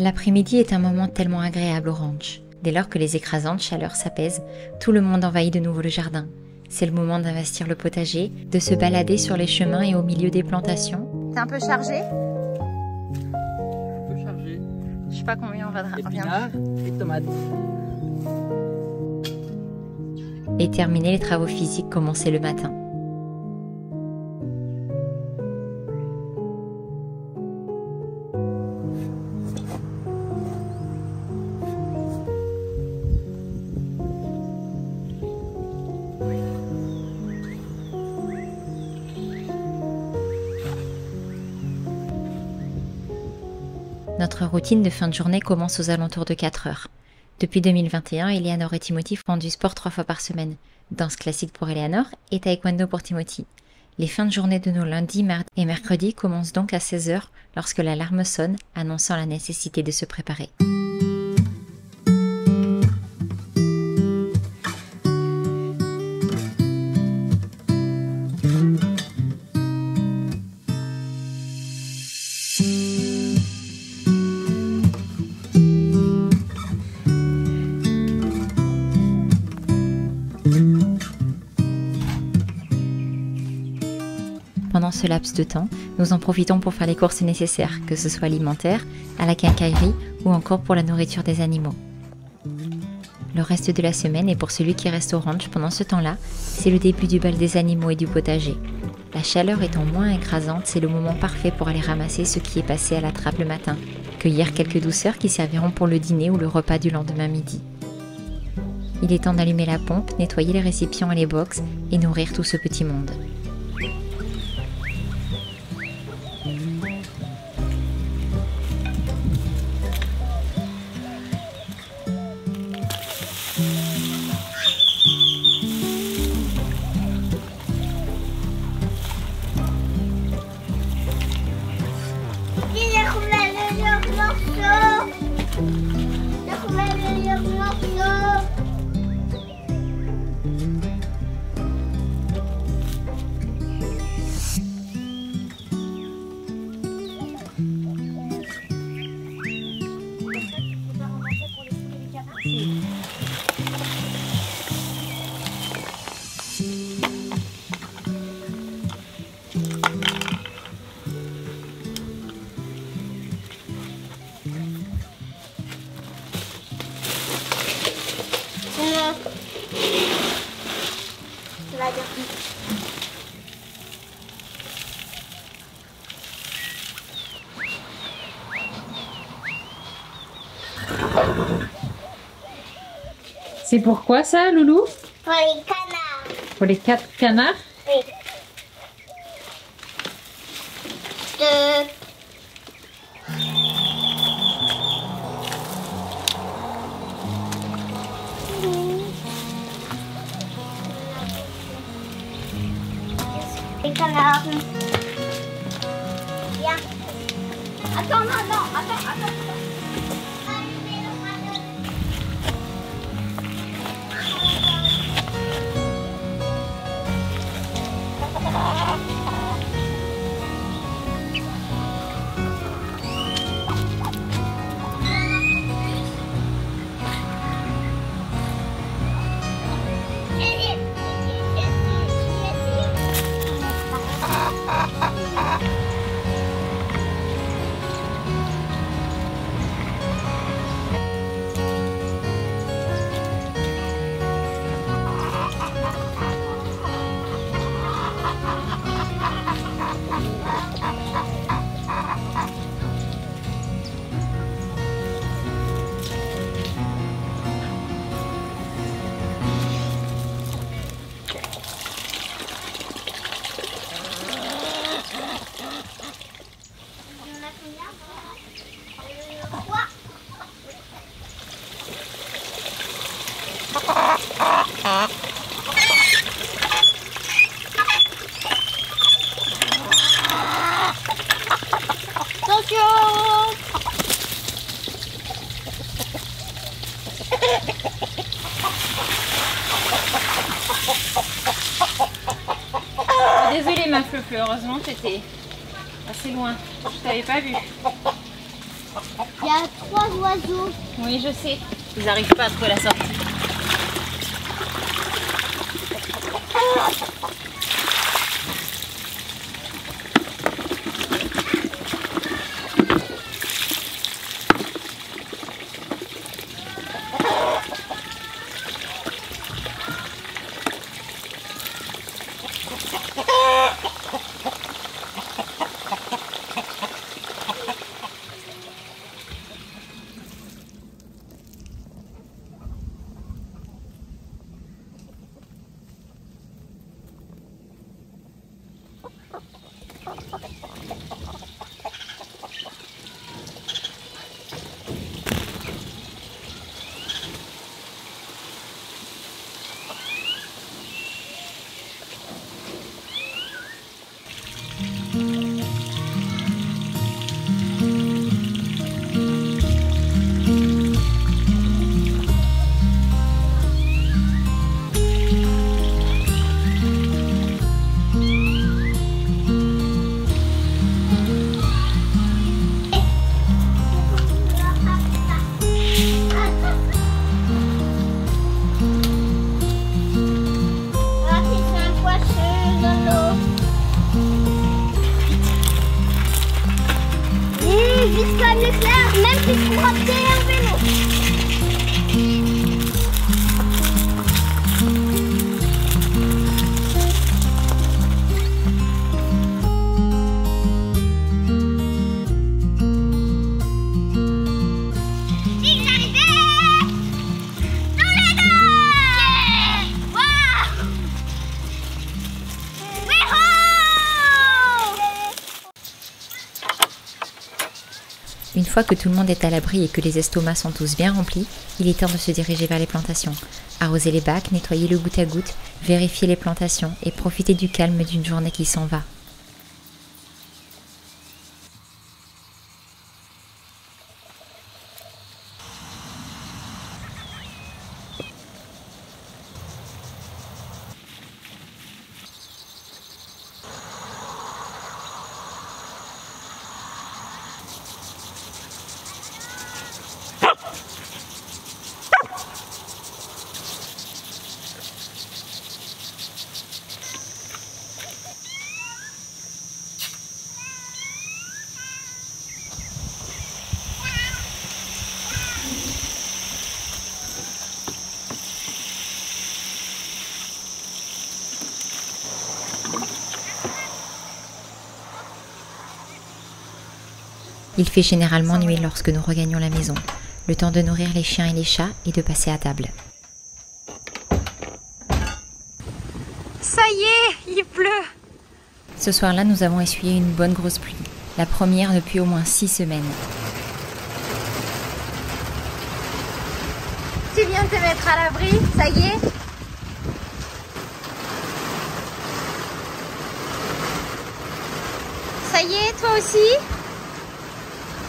L'après-midi est un moment tellement agréable au ranch. Dès lors que les écrasantes chaleurs s'apaisent, tout le monde envahit de nouveau le jardin. C'est le moment d'investir le potager, de se balader sur les chemins et au milieu des plantations. T'es un peu chargé? Un peu chargé. Je sais pas combien on va Épinards et tomates. Et terminer les travaux physiques commencés le matin. Notre routine de fin de journée commence aux alentours de 4 heures. Depuis 2021, Eleanor et Timothy font du sport 3 fois par semaine. Danse classique pour Eleanor et taekwondo pour Timothy. Les fins de journée de nos lundis, mardis et mercredis commencent donc à 16 heures lorsque l'alarme sonne, annonçant la nécessité de se préparer. Pendant ce laps de temps, nous en profitons pour faire les courses nécessaires, que ce soit alimentaire, à la quincaillerie ou encore pour la nourriture des animaux. Le reste de la semaine, et pour celui qui reste au ranch pendant ce temps-là, c'est le début du bal des animaux et du potager. La chaleur étant moins écrasante, c'est le moment parfait pour aller ramasser ce qui est passé à la trappe le matin, cueillir quelques douceurs qui serviront pour le dîner ou le repas du lendemain midi. Il est temps d'allumer la pompe, nettoyer les récipients et les box et nourrir tout ce petit monde. C'est pourquoi ça, Loulou? Pour les canards. Pour les 4 canards? Oui. Les canards. Viens. Attends, non, attends. Désolée ma Fleu, heureusement que t'étais assez loin, je t'avais pas vu. Il y a 3 oiseaux. Oui, je sais. Ils n'arrivent pas à trouver la sortie. Une fois que tout le monde est à l'abri et que les estomacs sont tous bien remplis, il est temps de se diriger vers les plantations. Arroser les bacs, nettoyer le goutte à goutte, vérifier les plantations et profiter du calme d'une journée qui s'en va. Il fait généralement nuit lorsque nous regagnons la maison, le temps de nourrir les chiens et les chats et de passer à table. Ça y est, il pleut! Ce soir-là, nous avons essuyé une bonne grosse pluie, la première depuis au moins 6 semaines. Tu viens de te mettre à l'abri, ça y est? Ça y est, toi aussi?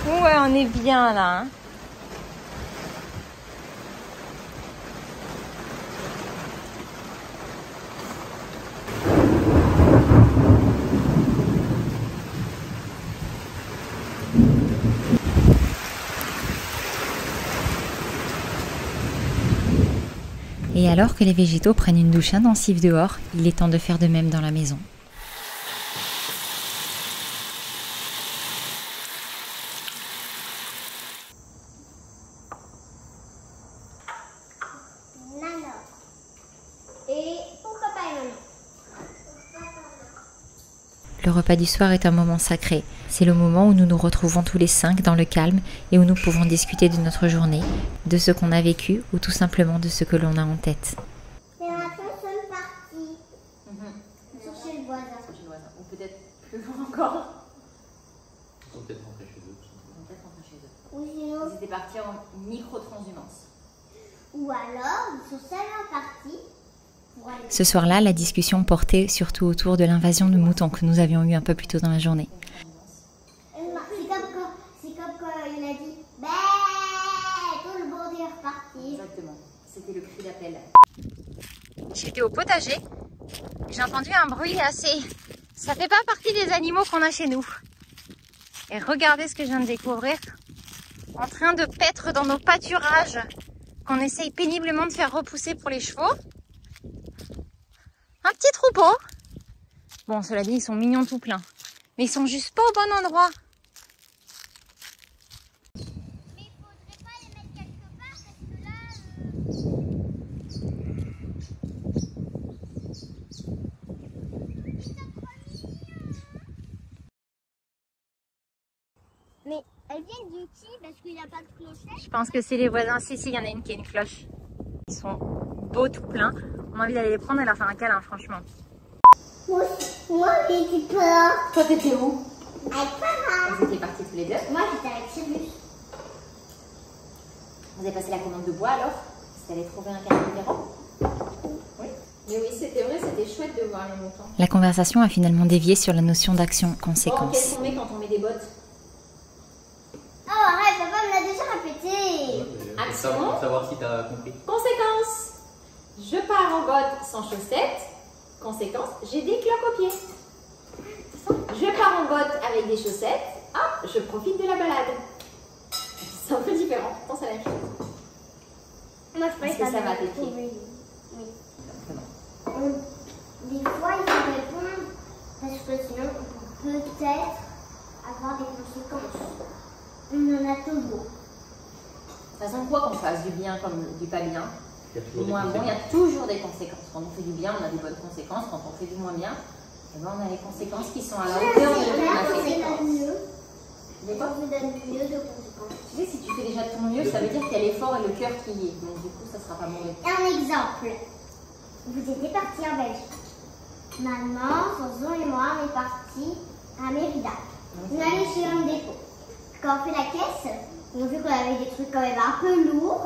Ouais, on est bien là. Hein. Et alors que les végétaux prennent une douche intensive dehors, il est temps de faire de même dans la maison. Et pour papa et maman. Le repas du soir est un moment sacré. C'est le moment où nous nous retrouvons tous les 5 dans le calme et où nous pouvons discuter de notre journée, de ce qu'on a vécu ou tout simplement de ce que l'on a en tête. Mais maintenant, nous sommes partis. Chercher le voisin. Ou peut-être plus loin encore. Ils sont peut-être rentrés chez eux. Ou sinon, Ils étaient partis en micro-transhumance. ou alors, ils sont seulement partis pour aller. Ce soir-là, la discussion portait surtout autour de l'invasion de moutons que nous avions eue un peu plus tôt dans la journée. C'est comme quand il a dit « Bé !» Tout le monde est reparti. Exactement, c'était le cri d'appel. J'étais au potager. J'ai entendu un bruit assez... Ça fait pas partie des animaux qu'on a chez nous. Et regardez ce que je viens de découvrir. en train de paître dans nos pâturages qu'on essaye péniblement de faire repousser pour les chevaux. Un petit troupeau. Bon, cela dit, ils sont mignons tout plein. Mais ils sont juste pas au bon endroit. Mais il faudrait pas les mettre quelque part parce que là. Mais elles viennent du qui parce qu'il n'y a pas de clochette. Je pense que c'est les voisins. Si, il y en a une qui a une cloche. Ils sont beaux tout plein. On a envie d'aller les prendre et leur faire un câlin, franchement. Moi, j'étais peur. Toi, t'étais où? Avec papa. Vous étiez partis tous les deux. Moi, j'étais avec Cyrus. Vous avez passé la commande de bois alors? Vous allez trouver un câlin différent? Oui. Mais oui, c'était vrai, c'était chouette de voir les montants. La conversation a finalement dévié sur la notion d'action-conséquence. Qu'est-ce qu'on met quand on met des bottes? Oh, arrête, papa me l'a déjà répété. Action. Pour savoir si t'as compris. Conséquence. Je pars en bottes sans chaussettes. Conséquence, j'ai des cloques aux pieds. Je pars en bottes avec des chaussettes. Ah, je profite de la balade. C'est un peu différent, pourtant c'est la même chose. Moi, je croyais Est-ce que ça va, tes Oui. pieds? Oui. Des fois, il faut répondre parce que sinon, on peut peut-être avoir des conséquences. On en a toujours. De toute façon, quoi qu'on fasse, du bien comme du pas bien, Il y a du toujours des moins bon, il y a conséquences. toujours des conséquences. Quand on fait du bien, on a des bonnes conséquences. Quand on fait du moins bien, eh ben, on a les conséquences qui sont à la hauteur de ce qu'on a fait. Des fois, vous donne mieux de conséquences. Tu sais, si tu fais déjà de ton mieux, ça veut dire qu'il y a l'effort et le cœur qui y est. Donc du coup, ça sera pas mauvais. Un exemple. Vous étiez partis en Belgique. Maman, Sanson et moi, on est partis à Mérida. On est allé chez Home Depot. Quand on fait la caisse, on a vu qu'on avait des trucs quand même un peu lourds.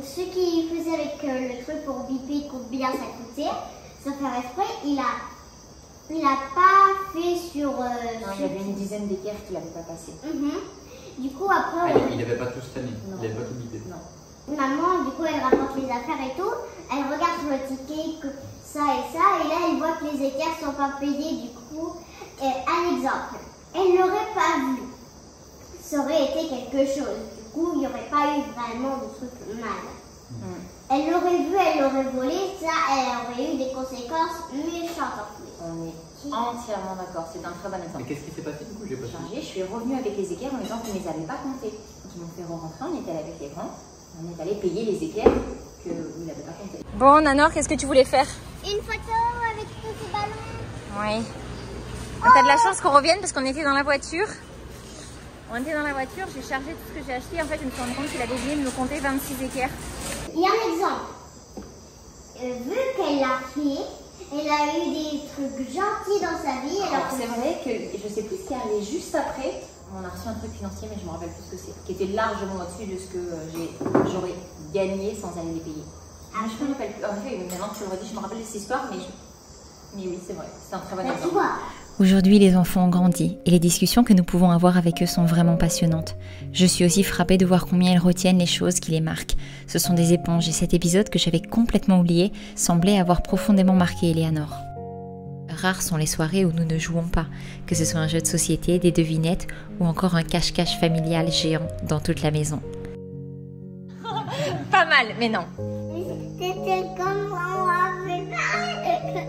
Ce qu'il faisait avec le truc pour biper combien ça coûtait, sans faire exprès, il a pas fait sur... Non, il y avait une dizaine d'équerres qui n'avaient pas passé. Du coup, après... Ah, il n'avait pas tout scanné. Non. Il n'avait pas tout bidé. Non. Maman, du coup, elle rapporte les affaires et tout. Elle regarde sur le ticket que ça et ça. Et là, elle voit que les équerres sont pas payées. Du coup, un exemple. Elle l'aurait pas vu. Ça aurait été quelque chose. Du coup, il n'y aurait pas eu vraiment de truc mal. Elle l'aurait vu, elle l'aurait volé. Ça, elle aurait eu des conséquences méchantes en plus. On est entièrement d'accord. C'est un très bon Mais exemple. qu'est-ce qui s'est passé du coup? J'ai pas Chargé, je suis revenue avec les équerres en disant qu'ils ne les avaient pas comptés. Donc ils m'ont fait rentrer, on est allé avec les grands. On est allé payer les équerres que vous n'avez pas comptés. Bon, Nanor, qu'est-ce que tu voulais faire? Une photo avec tous ces ballons. Oui. T'as de la chance qu'on revienne parce qu'on était dans la voiture. On était dans la voiture, j'ai chargé tout ce que j'ai acheté. En fait, je me suis rendu compte qu'il avait oublié de me compter 26 équerres. Il y a un exemple. Vu qu'elle l'a fait, elle a eu des trucs gentils dans sa vie. Alors c'est vrai que je sais plus ce qui est arrivé juste après. On a reçu un truc financier, mais je me rappelle plus ce que c'est. Qui était largement au-dessus de ce que j'aurais gagné sans aller les payer. Mais je me rappelle plus. En fait, maintenant que tu le redis, je me rappelle de cette histoire, mais oui, c'est vrai. C'est un très bon Tu exemple. vois, Aujourd'hui, les enfants ont grandi et les discussions que nous pouvons avoir avec eux sont vraiment passionnantes. Je suis aussi frappée de voir combien ils retiennent les choses qui les marquent. Ce sont des éponges et cet épisode que j'avais complètement oublié semblait avoir profondément marqué Eleanor. Rares sont les soirées où nous ne jouons pas, que ce soit un jeu de société, des devinettes ou encore un cache-cache familial géant dans toute la maison. Pas mal, mais non. c'était comme on avait parlé.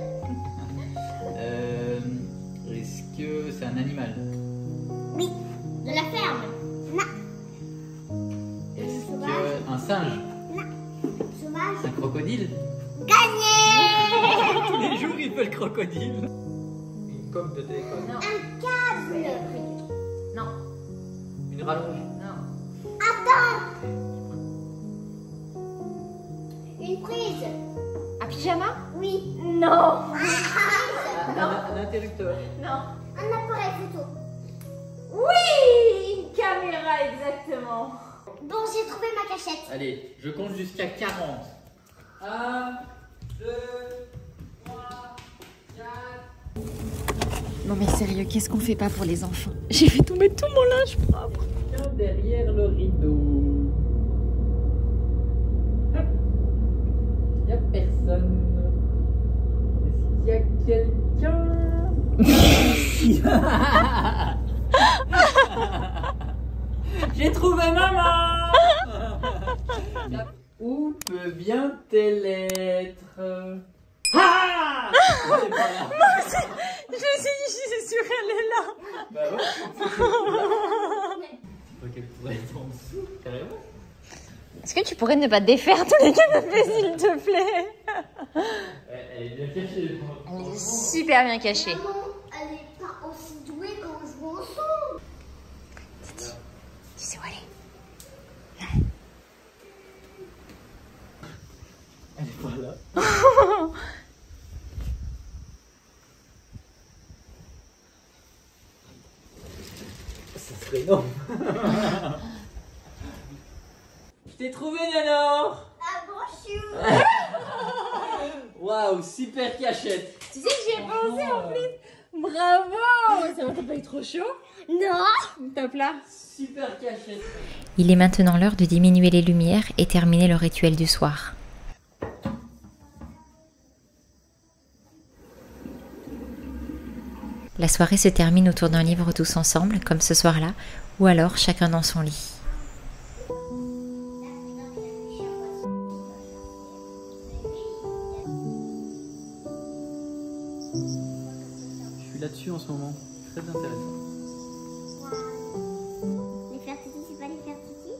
Est-ce que c'est un animal? Oui, de la ferme. Non. Est-ce Sauvage. que un singe? Sauvage. Un crocodile? Gagné. Tous les jours il fait le crocodile. Une coque de téléphone? Non. Un câble. Non. Une rallonge? Non. Attends. Une prise. Un pyjama? Oui. Non. Un interrupteur? Non. Un appareil photo. Oui, une caméra exactement. Bon, j'ai trouvé ma cachette. Allez, je compte jusqu'à 40. 1, 2, 3, 4. Non mais sérieux, qu'est-ce qu'on fait pas pour les enfants? J'ai fait tomber tout mon linge propre. Derrière le rideau. Hop. Il n'y a personne. Est-ce qu'il y a quelqu'un? J'ai J'ai trouvé maman. Où peut bien elle être? Ah! Elle est pas là. Moi aussi, je me suis dit, je suis sûre qu'elle est là. Bah ouais. Faut qu'elle pourrait être en dessous, carrément. Est-ce que tu pourrais ne pas défaire tous les canapés, s'il te plaît? Elle est bien cachée. Elle est super bien cachée. Maman, elle est pas aussi douée quand on joue ensemble. Titi, tu sais où aller? Elle est pas là. Ça serait énorme. Je t'ai trouvé, Nanor. Ah bonjour. Waouh, super cachette. Tu sais que j'y ai pensé en plus. Bravo. Ça va, t'as pas eu trop chaud? Non. Top là. Super cachette. Il est maintenant l'heure de diminuer les lumières et terminer le rituel du soir. La soirée se termine autour d'un livre tous ensemble, comme ce soir-là, ou alors chacun dans son lit. Je suis là-dessus en ce moment. Très intéressant. Les faire titi, c'est pas les faire titi?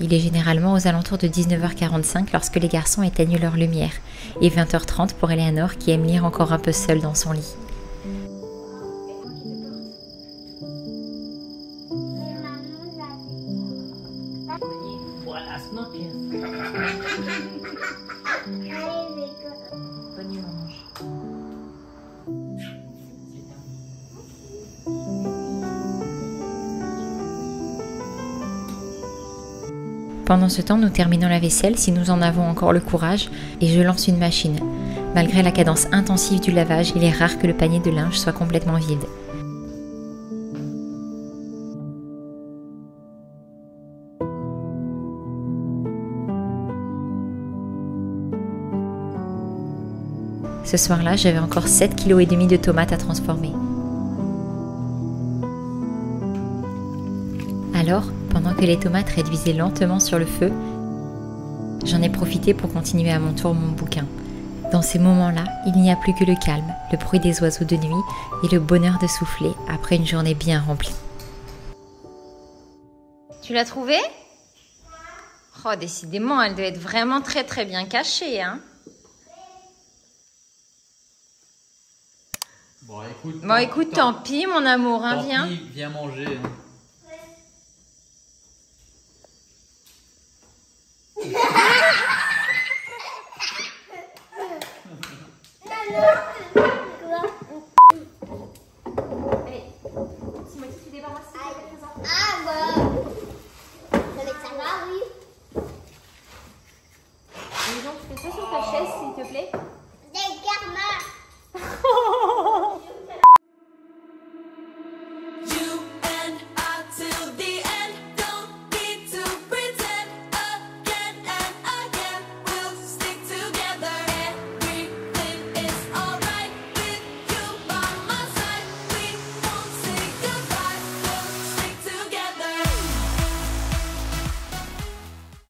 Il est généralement aux alentours de 19h45 lorsque les garçons éteignent leur lumière, et 20h30 pour Eleanor qui aime lire encore un peu seule dans son lit. Voilà, Snoopy. Bonne nuit, maman. Pendant ce temps, nous terminons la vaisselle si nous en avons encore le courage et je lance une machine. Malgré la cadence intensive du lavage, il est rare que le panier de linge soit complètement vide. Ce soir-là, j'avais encore 7,5 kg de tomates à transformer. Alors, pendant que les tomates réduisaient lentement sur le feu, j'en ai profité pour continuer à mon tour mon bouquin. Dans ces moments-là, il n'y a plus que le calme, le bruit des oiseaux de nuit et le bonheur de souffler après une journée bien remplie. Tu l'as trouvée? Oh, décidément, elle doit être vraiment très très bien cachée, hein? Bon, écoute, tant pis, mon amour, hein, viens. Viens manger. Hein. Ah